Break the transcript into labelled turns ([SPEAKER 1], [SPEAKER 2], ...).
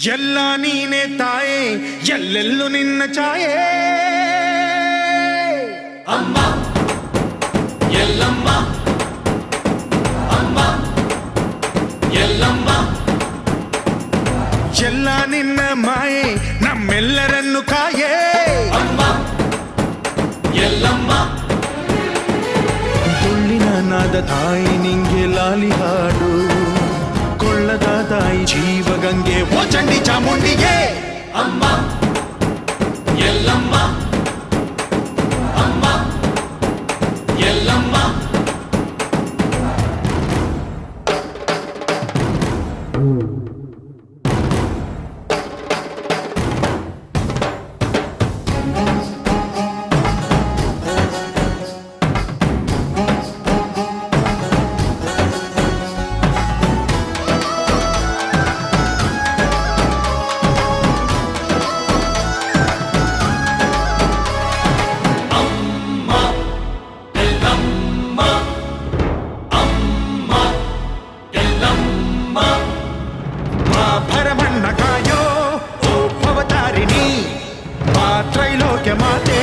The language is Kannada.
[SPEAKER 1] ಎಲ್ಲ ನೀನೆ ತಾಯೇ ಎಲ್ಲೆಲ್ಲೂ ನಿನ್ನ ಛಾಯೆ
[SPEAKER 2] ಅಮ್ಮ ಎಲ್ಲಮ್ಮ ಅಮ್ಮ ಎಲ್ಲಮ್ಮ
[SPEAKER 1] ಎಲ್ಲ ನಿನ್ನ ಮಾಯೆ ನಮ್ಮೆಲ್ಲರನ್ನು ಕಾಯೇ
[SPEAKER 2] ಅಮ್ಮ ಎಲ್ಲಮ್ಮ
[SPEAKER 1] ತುಳ್ಳಿನ ನಾದ ತಾಯಿ ನಿಂಗೆ ಲಾಲಿ ಹಾಡು ಕೊಳ್ಳದ ತಾಯಿ ಜೀವಗಂಗೆ ಓ ಚಂಡಿ ಚಾಮುಂಡಿಗೆ
[SPEAKER 2] ಅಮ್ಮ ಎಲ್ಲಮ್ಮ ಅಮ್ಮ ಎಲ್ಲಮ್ಮ
[SPEAKER 1] ಭರಮಣ್ಣ ಕಾಯೋ ಓ ಭವತಾರಿಣಿ ತ್ರೈಲೋಕ್ಯ ಮಾತೆ